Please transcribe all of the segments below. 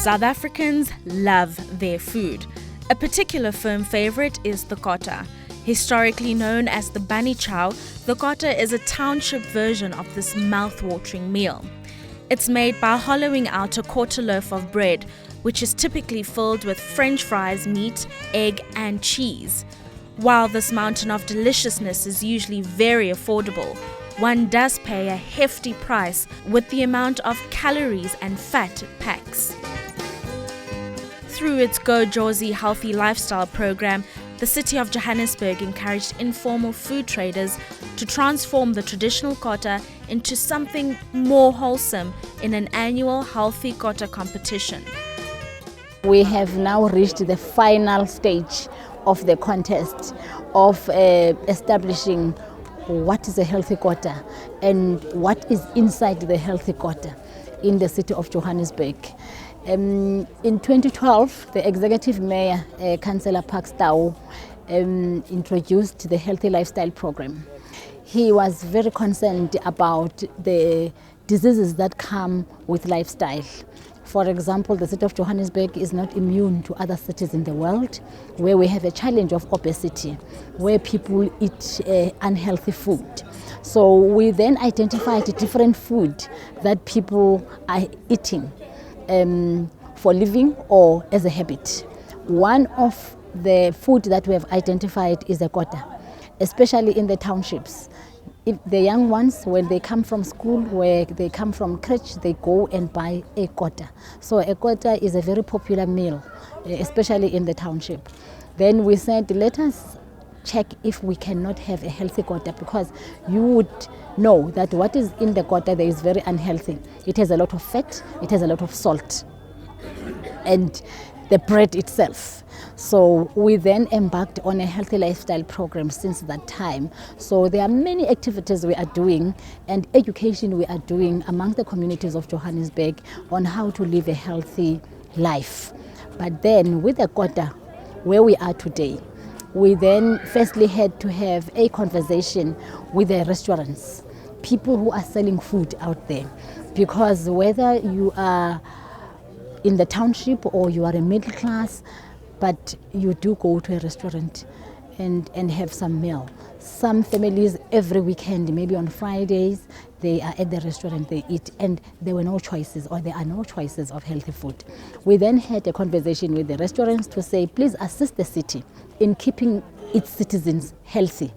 South Africans love their food. A particular firm favorite is the kota. Historically known as the bunny chow, the kota is a township version of this mouth-watering meal. It's made by hollowing out a quarter loaf of bread, which is typically filled with French fries, meat, egg, and cheese. While this mountain of deliciousness is usually very affordable, one does pay a hefty price with the amount of calories and fat it packs. Through its Go Jozi healthy lifestyle program, the city of Johannesburg encouraged informal food traders to transform the traditional kota into something more wholesome in an annual Healthy Kota Competition. We have now reached the final stage of the contest of establishing what is a healthy kota and what is inside the healthy kota in the city of Johannesburg. In 2012, the executive mayor, Councillor Pakstow, introduced the healthy lifestyle program. He was very concerned about the diseases that come with lifestyle. For example, the city of Johannesburg is not immune to other cities in the world where we have a challenge of obesity, where people eat unhealthy food. So we then identified different food that people are eating for living or as a habit. One of the food that we have identified is a kota, especially in the townships. If the young ones, when they come from school, where they come from crèche, they go and buy a kota. So a kota is a very popular meal, especially in the township. Then we said, let us check if we cannot have a healthy kota, because you would know that what is in the kota there is very unhealthy. It has a lot of fat, it has a lot of salt, and the bread itself. So we then embarked on a healthy lifestyle program since that time. So there are many activities we are doing and education we are doing among the communities of Johannesburg on how to live a healthy life. But then with the kota, where we are today, we then firstly had to have a conversation with the restaurants, people who are selling food out there. Because whether you are in the township or you are a middle class, but you do go to a restaurant and have some meal. Some families every weekend, maybe on Fridays, they are at the restaurant, they eat, and there were no choices, or there are no choices of healthy food. We then had a conversation with the restaurants to say, please assist the city in keeping its citizens healthy.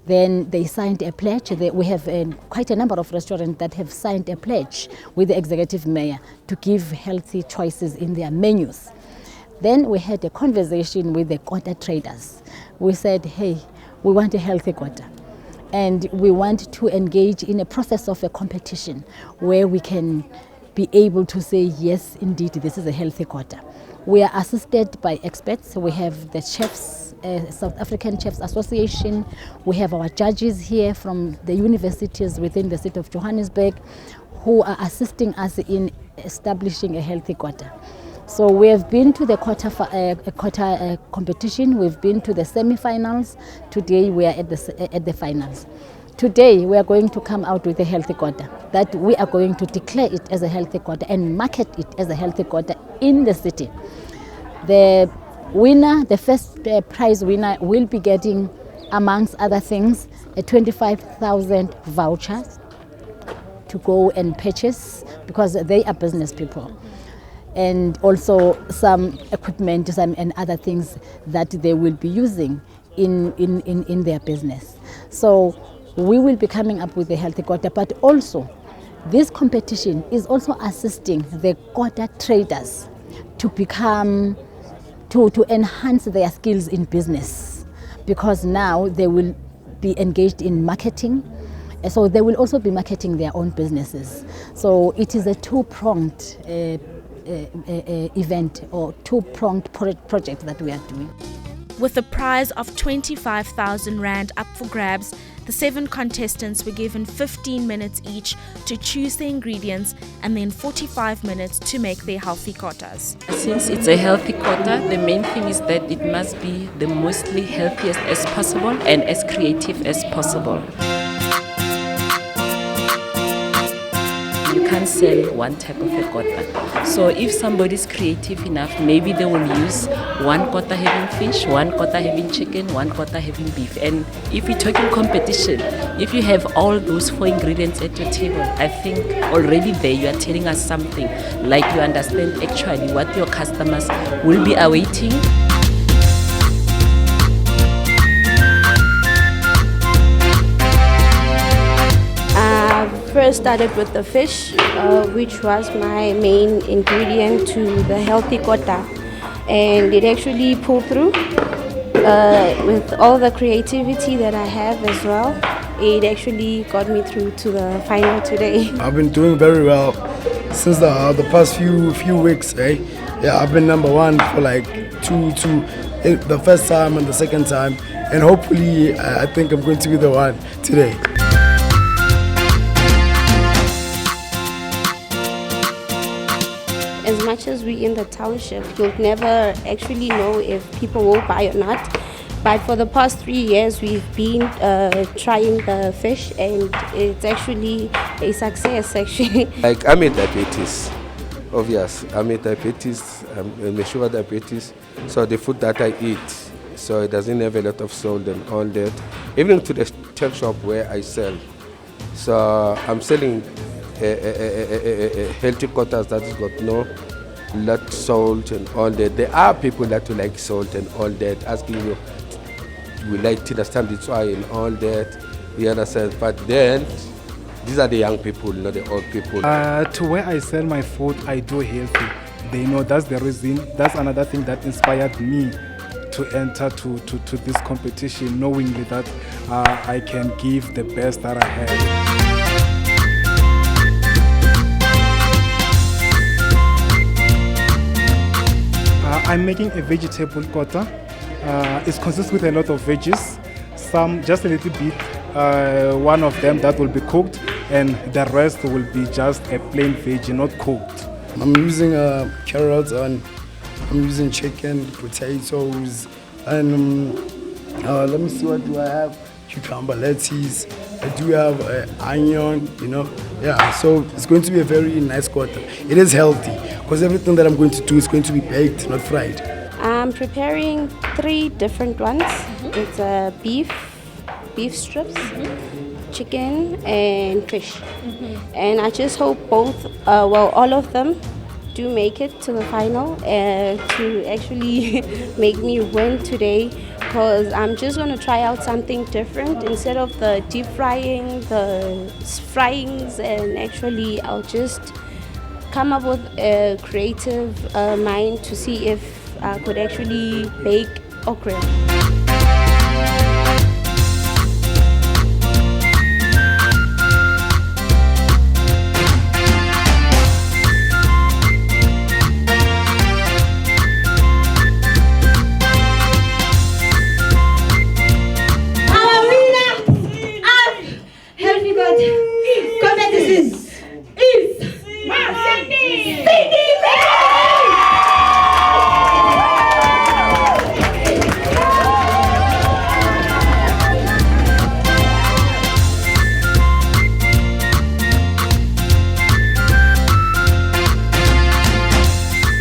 Then they signed a pledge. We have quite a number of restaurants that have signed a pledge with the executive mayor to give healthy choices in their menus. Then we had a conversation with the kota traders. We said, hey, we want a healthy kota, and we want to engage in a process of a competition where we can be able to say, yes, indeed, this is a healthy kota. We are assisted by experts. We have the chefs, South African Chefs Association. We have our judges here from the universities within the city of Johannesburg who are assisting us in establishing a healthy kota. So we have been to the kota competition, we've been to the semi-finals. Today we are at the finals. Today we are going to come out with a healthy kota, that we are going to declare it as a healthy kota and market it as a healthy kota in the city. The winner, the first prize winner, will be getting, amongst other things, a 25,000 vouchers to go and purchase, because they are business people. And also some equipment and other things that they will be using in their business. So we will be coming up with a healthy kota, but also this competition is also assisting the kota traders to become, to enhance their skills in business, because now they will be engaged in marketing. So they will also be marketing their own businesses. So it is a two-pronged event or two-pronged project that we are doing. With a prize of 25,000 Rand up for grabs, the 7 contestants were given 15 minutes each to choose the ingredients and then 45 minutes to make their healthy kotas. Since it's a healthy kota, the main thing is that it must be the mostly healthiest as possible and as creative as possible. You can't sell one type of a kota. So if somebody's creative enough, maybe they will use one kota having fish, one kota having chicken, one kota having beef. And if we're talking competition, if you have all those 4 ingredients at your table, I think already there you are telling us something, like you understand actually what your customers will be awaiting. First started with the fish, which was my main ingredient to the healthy kota, and it actually pulled through with all the creativity that I have as well. It actually got me through to the final today. I've been doing very well since the past few weeks. Yeah, I've been number 1 for like two the first time and the second time, and hopefully I think I'm going to be the one today. As much as we in the township, you'll never actually know if people will buy or not. But for the past 3 years, we've been trying the fish, and it's actually a success, actually. Like, I'm a diabetes, obvious. I'm a diabetes, I'm a sugar diabetes. So the food that I eat, so it doesn't have a lot of salt and all that. Even to the tech shop where I sell. So I'm selling healthy kotas that has got no lot salt and all that. There are people that will like salt and all that, asking you, we like to understand it's why and all that. We understand, but then these are the young people, not the old people. To where I sell my food, I do healthy. They know that's the reason. That's another thing that inspired me to enter to this competition, knowingly that I can give the best that I have. I'm making a vegetable kota. It consists with a lot of veggies, some just a little bit, one of them that will be cooked, and the rest will be just a plain veggie, not cooked. I'm using carrots, and I'm using chicken, potatoes, and let me see, what do I have? Cucumber, lettuce. I do have onion, Yeah, so it's going to be a very nice kota. It is healthy because everything that I'm going to do is going to be baked, not fried. I'm preparing 3 different ones. It's beef strips, chicken, and fish. And I just hope all of them do make it to the final to actually make me win today, because I'm just going to try out something different instead of the deep frying, the fryings, and actually I'll just come up with a creative mind to see if I could actually bake or grill. Healthy Kota Competition is Cindy.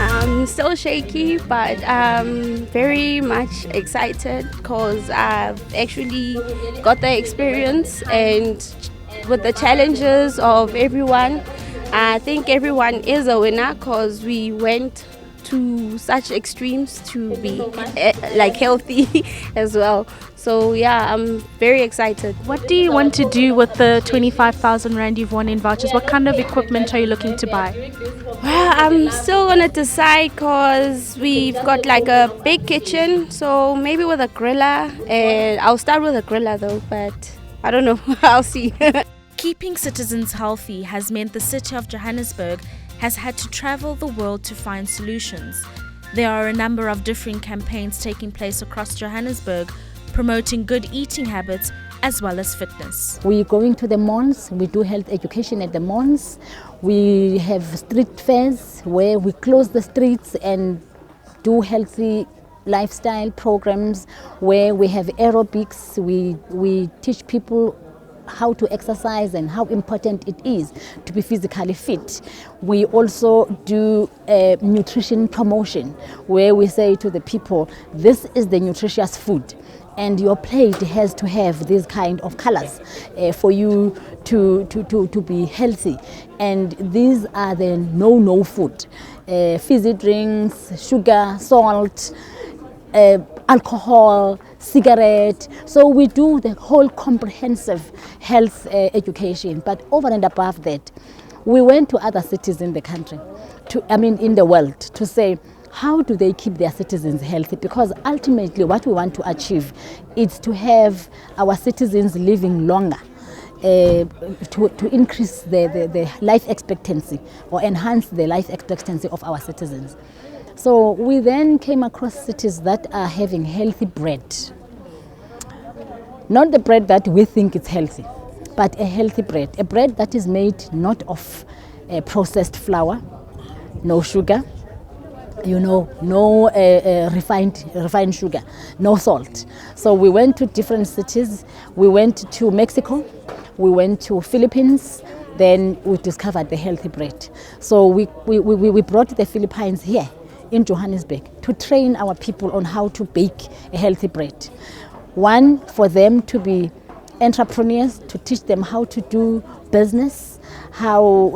I'm still shaky, but I'm very much excited because I've actually got the experience, and with the challenges of everyone, I think everyone is a winner because we went to such extremes to be like healthy as well. So yeah, I'm very excited. What do you want to do with the 25,000 Rand you've won in vouchers? What kind of equipment are you looking to buy? Well, I'm still gonna decide because we've got like a big kitchen, so maybe with a griller, and I'll start with a griller though, but I don't know. I'll see. Keeping citizens healthy has meant the city of Johannesburg has had to travel the world to find solutions. There are a number of different campaigns taking place across Johannesburg promoting good eating habits as well as fitness. We're going to the malls, we do health education at the malls. We have street fairs where we close the streets and do healthy lifestyle programs where we have aerobics. We teach people how to exercise and how important it is to be physically fit. We also do nutrition promotion, where we say to the people, this is the nutritious food, and your plate has to have these kind of colors for you to be healthy. And these are the no food: fizzy drinks, sugar, salt, alcohol, cigarette. So we do the whole comprehensive health education. But over and above that, we went to other cities in the country, in the world, to say, how do they keep their citizens healthy? Because ultimately what we want to achieve is to have our citizens living longer, to increase the life expectancy or enhance the life expectancy of our citizens. So we then came across cities that are having healthy bread. Not the bread that we think is healthy, but a healthy bread. A bread that is made not of processed flour, no sugar, no refined sugar, no salt. So we went to different cities. We went to Mexico, we went to Philippines, then we discovered the healthy bread. So we brought the Philippines here in Johannesburg to train our people on how to bake a healthy bread. One, for them to be entrepreneurs, to teach them how to do business, how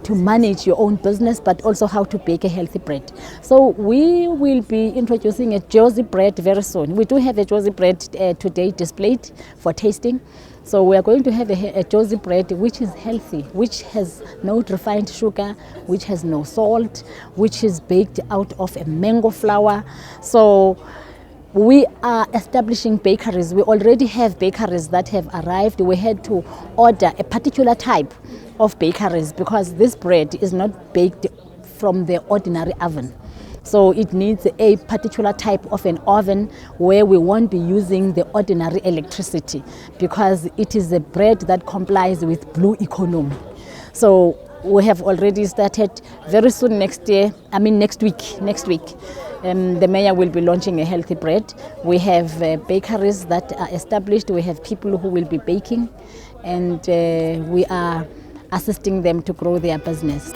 to manage your own business, but also how to bake a healthy bread. So we will be introducing a Jozi bread very soon. We do have a Jozi bread today displayed for tasting. So we are going to have a Jozi bread which is healthy, which has no refined sugar, which has no salt, which is baked out of a mango flour. So we are establishing bakeries. We already have bakeries that have arrived. We had to order a particular type of bakeries because this bread is not baked from the ordinary oven. So it needs a particular type of an oven where we won't be using the ordinary electricity because it is a bread that complies with blue economy. So we have already started very soon next week. The mayor will be launching a healthy bread. We have bakeries that are established. We have people who will be baking, and we are assisting them to grow their business.